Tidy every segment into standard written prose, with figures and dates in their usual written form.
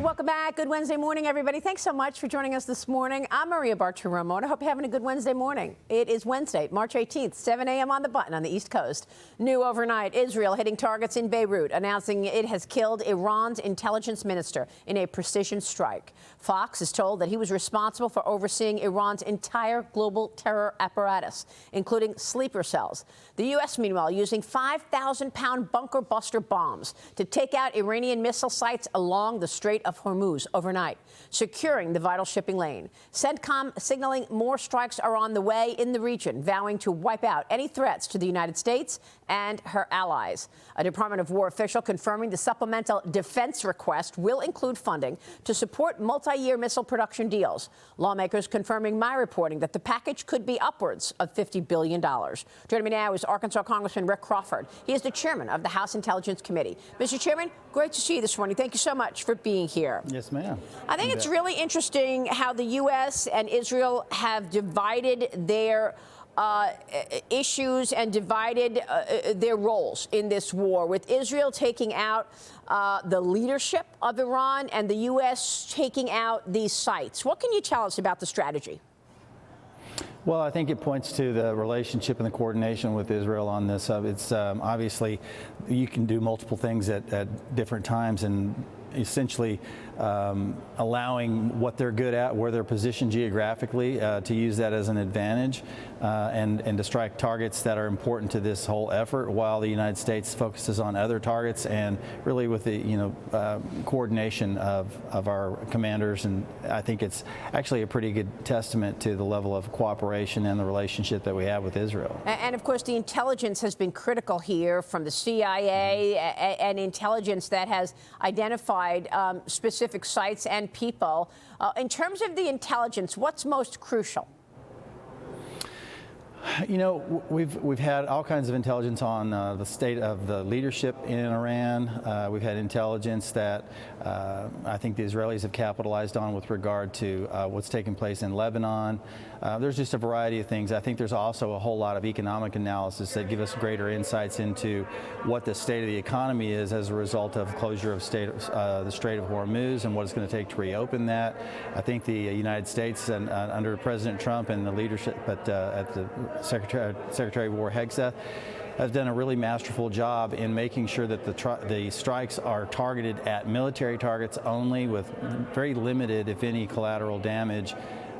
Welcome back. Good Wednesday morning, everybody. Thanks so much for joining us this morning. I'm Maria Bartiromo, and I hope you're having a good Wednesday morning. It is Wednesday, March 18th, 7 a.m. on the button on the East Coast. New overnight, Israel hitting targets in Beirut, announcing it has killed Iran's intelligence minister in a precision strike. Fox is told that he was responsible for overseeing Iran's entire global terror apparatus, including sleeper cells. The U.S., meanwhile, using 5,000-pound bunker buster bombs to take out Iranian missile sites along the Strait of Hormuz overnight, securing the vital shipping lane. CENTCOM signaling more strikes are on the way in the region, vowing to wipe out any threats to the United States and her allies. A Department of War official confirming the supplemental defense request will include funding to support multi-year missile production deals. Lawmakers confirming my reporting that the package could be upwards of $50 billion. Joining me now is Arkansas Congressman Rick Crawford. He is the chairman of the House Intelligence Committee. Mr. Chairman, great to see you this morning. Thank you so much for being here. Yes, ma'am. I think it's really interesting how the U.S. and Israel have divided their issues and divided their roles in this war, with Israel taking out the leadership of Iran and the U.S. taking out these sites. What can you tell us about the strategy? Well, I think it points to the relationship and the coordination with Israel on this. It's obviously you can do multiple things at different times, and essentially allowing what they're good at, where they're positioned geographically, to use that as an advantage and to strike targets that are important to this whole effort, while the United States focuses on other targets, and really with the coordination of our commanders. And I think it's actually a pretty good testament to the level of cooperation and the relationship that we have with Israel. And of course, the intelligence has been critical here, from the CIA and intelligence that has identified specific sites and people. In terms of the intelligence, what's most crucial? You know, we've had all kinds of intelligence on the state of the leadership in Iran. We've had intelligence that I think the Israelis have capitalized on with regard to what's taking place in Lebanon. There's just a variety of things. I think there's also a whole lot of economic analysis that give us greater insights into what the state of the economy is as a result of closure of the Strait of Hormuz and what it's going to take to reopen that. I think the United States and under President Trump and the leadership at the Secretary of War Hegseth has done a really masterful job in making sure that the strikes are targeted at military targets only, with very limited, if any, collateral damage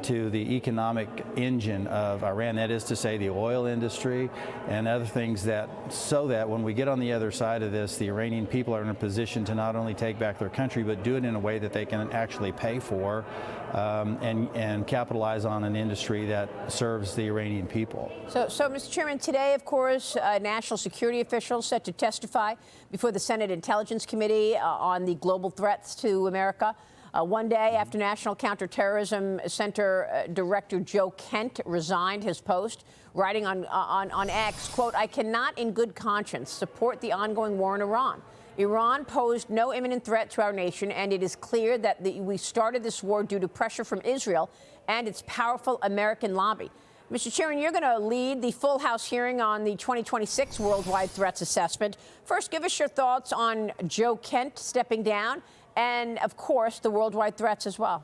to the economic engine of Iran, that is to say the oil industry and other things, so that when we get on the other side of this, the Iranian people are in a position to not only take back their country, but do it in a way that they can actually pay for and capitalize on an industry that serves the Iranian people. So, Mr. Chairman, today, of course, national security officials set to testify before the Senate Intelligence Committee on the global threats to America. One day after National Counterterrorism Center Director Joe Kent resigned his post, writing on X, quote, "I cannot in good conscience support the ongoing war in Iran. Iran posed no imminent threat to our nation, and it is clear that we started this war due to pressure from Israel and its powerful American lobby." Mr. Chairman, you're going to lead the full House hearing on the 2026 Worldwide Threats Assessment. First, give us your thoughts on Joe Kent stepping down and, of course, the worldwide threats as well.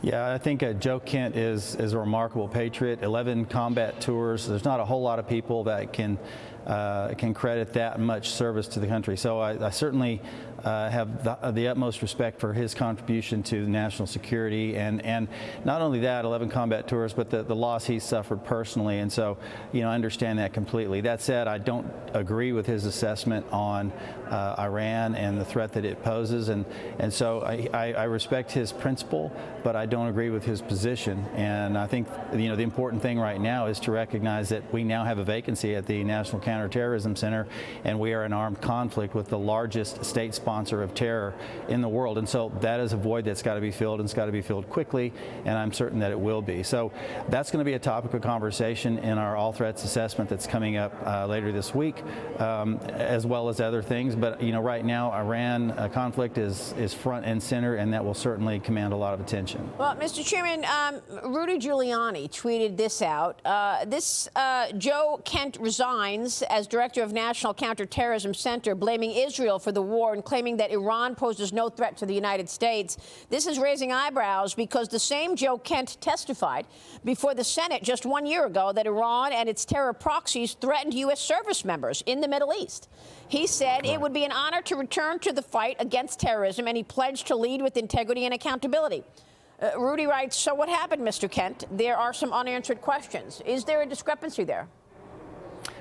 Yeah, I think Joe Kent is a remarkable patriot. 11 combat tours. There's not a whole lot of people that can credit that much service to the country. So I certainly have the utmost respect for his contribution to national security, and not only that, 11 combat tours, but the loss he suffered personally. And so, I understand that completely. That said, I don't agree with his assessment on Iran and the threat that it poses, and so I respect his principle, but I don't agree with his position. And I think the important thing right now is to recognize that we now have a vacancy at the National Counterterrorism Center, and we are in armed conflict with the largest state sponsor of terror in the world. And so that is a void that's got to be filled, and it's got to be filled quickly, and I'm certain that it will be. So that's going to be a topic of conversation in our all threats assessment that's coming up later this week, as well as other things. But right now, Iran conflict is front and center, and that will certainly command a lot of attention. Well, Mr. Chairman, Rudy Giuliani tweeted this out. Joe Kent resigns as director of National Counterterrorism Center, blaming Israel for the war and claiming claiming that Iran poses no threat to the United States. This is raising eyebrows because the same Joe Kent testified before the Senate just 1 year ago that Iran and its terror proxies threatened U.S. service members in the Middle East. He said it would be an honor to return to the fight against terrorism, and he pledged to lead with integrity and accountability. Rudy writes, so what happened, Mr. Kent? There are some unanswered questions. Is there a discrepancy there?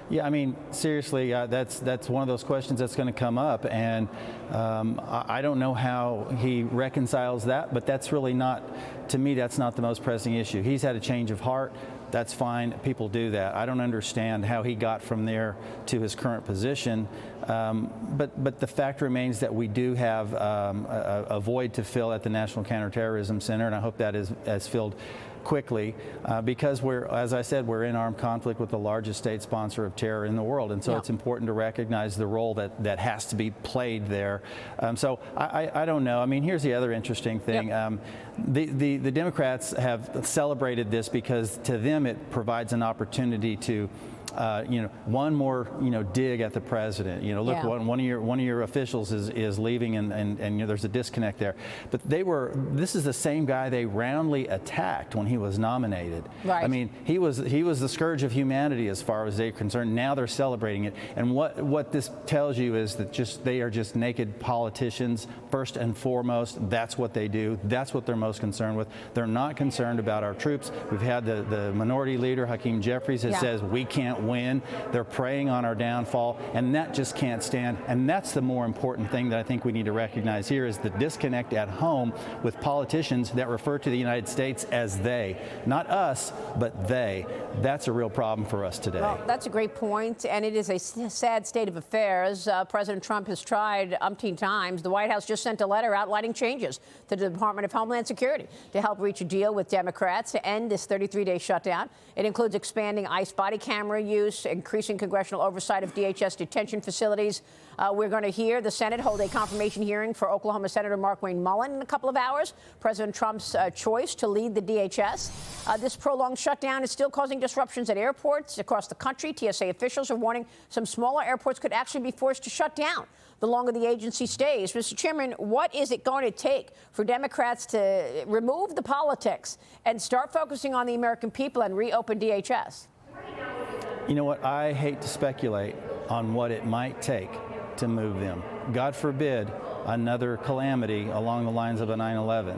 Yeah, I mean, seriously, that's one of those questions that's going to come up, and I don't know how he reconciles that, but that's really not, to me, that's not the most pressing issue. He's had a change of heart. That's fine. People do that. I don't understand how he got from there to his current position, but the fact remains that we do have a void to fill at the National Counterterrorism Center, and I hope that is filled quickly, because we're, as I said, we're in armed conflict with the largest state sponsor of terror in the world, and so it's important to recognize the role that has to be played there. So I don't know. I mean, here's the other interesting thing. The Democrats have celebrated this because to them it provides an opportunity to one more, dig at the president. Look, one of your officials is leaving, and there's a disconnect there. But this is the same guy they roundly attacked when he was nominated. Right. I mean, he was the scourge of humanity as far as they're concerned. Now they're celebrating it, and what this tells you is that they are just naked politicians first and foremost. That's what they do. That's what they're most concerned with. They're not concerned about our troops. We've had the minority leader Hakeem Jeffries that says we can't win. They're preying on our downfall, and that just can't stand. And that's the more important thing that I think we need to recognize here is the disconnect at home with politicians that refer to the United States as they, not us, but they. That's a real problem for us today. Well, that's a great point, and it is a sad state of affairs. President Trump has tried umpteen times. The White House just sent a letter outlining changes to the Department of Homeland Security to help reach a deal with Democrats to end this 33-day shutdown. It includes expanding ICE body camera use, increasing congressional oversight of DHS detention facilities. We're going to hear the Senate hold a confirmation hearing for Oklahoma Senator Markwayne Mullin in a couple of hours. President Trump's choice to lead the DHS. This prolonged shutdown is still causing disruptions at airports across the country. TSA officials are warning some smaller airports could actually be forced to shut down the longer the agency stays. Mr. Chairman, what is it going to take for Democrats to remove the politics and start focusing on the American people and reopen DHS? You know what? I hate to speculate on what it might take to move them. God forbid another calamity along the lines of a 9/11.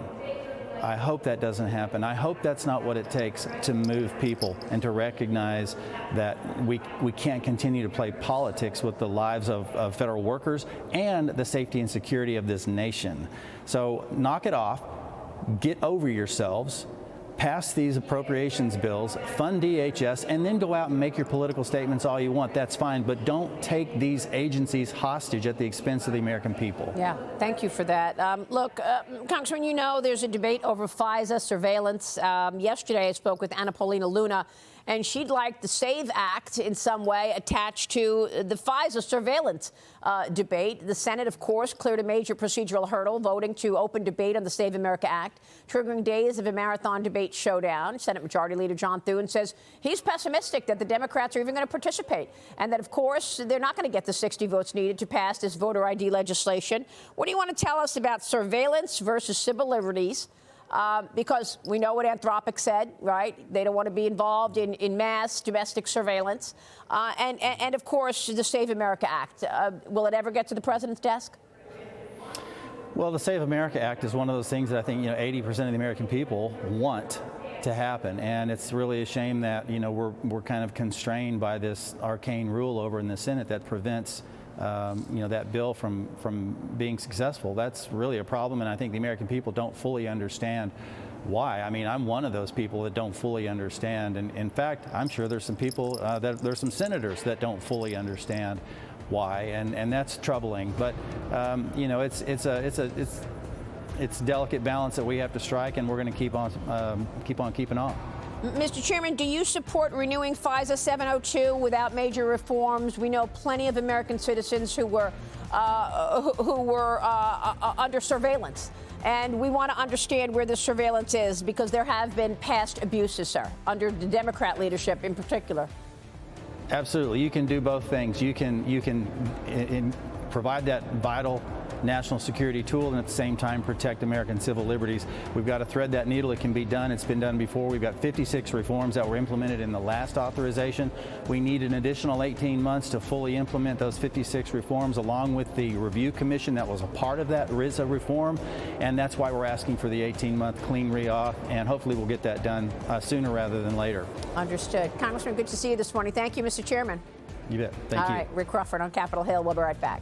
I hope that doesn't happen. I hope that's not what it takes to move people and to recognize that we can't continue to play politics with the lives of federal workers and the safety and security of this nation. So knock it off, get over yourselves, pass these appropriations bills, fund DHS, and then go out and make your political statements all you want. That's fine, but don't take these agencies hostage at the expense of the American people. Yeah, thank you for that. Look, Congressman, there's a debate over FISA surveillance. Yesterday I spoke with Anna Paulina Luna, and she'd like the SAVE Act in some way attached to the FISA surveillance debate. The Senate, of course, cleared a major procedural hurdle, voting to open debate on the Save America Act, triggering days of a marathon debate showdown. Senate Majority Leader John Thune says he's pessimistic that the Democrats are even going to participate, and that, of course, they're not going to get the 60 votes needed to pass this voter ID legislation. What do you want to tell us about surveillance versus civil liberties? Because we know what Anthropic said, right? They don't want to be involved in mass domestic surveillance. And of course, the Save America Act. Will it ever get to the president's desk? Well, the Save America Act is one of those things that I think 80% of the American people want to happen, and it's really a shame that we're kind of constrained by this arcane rule over in the Senate that prevents that bill from being successful. That's really a problem, and I think the American people don't fully understand why. I mean, I'm one of those people that don't fully understand, and in fact, I'm sure there's some people, there's some senators that don't fully understand why, and that's troubling. But it's delicate balance that we have to strike, and we're going to keep on keeping on. Mr. Chairman, do you support renewing FISA 702 without major reforms? We know plenty of American citizens who were under surveillance, and we want to understand where the surveillance is because there have been past abuses, sir, under the Democrat leadership in particular. Absolutely, you can do both things. You can provide that vital national security tool and at the same time protect American civil liberties. We've got to thread that needle. It can be done. It's been done before. We've got 56 reforms that were implemented in the last authorization. We need an additional 18 months to fully implement those 56 reforms, along with the review commission that was a part of that RISA reform, and that's why we're asking for the 18-month clean re-auth, and hopefully we'll get that done sooner rather than later. Understood. Congressman, good to see you this morning. Thank you, Mr. Chairman. You bet. Thank you. All right, Rick Crawford on Capitol Hill. We'll be right back.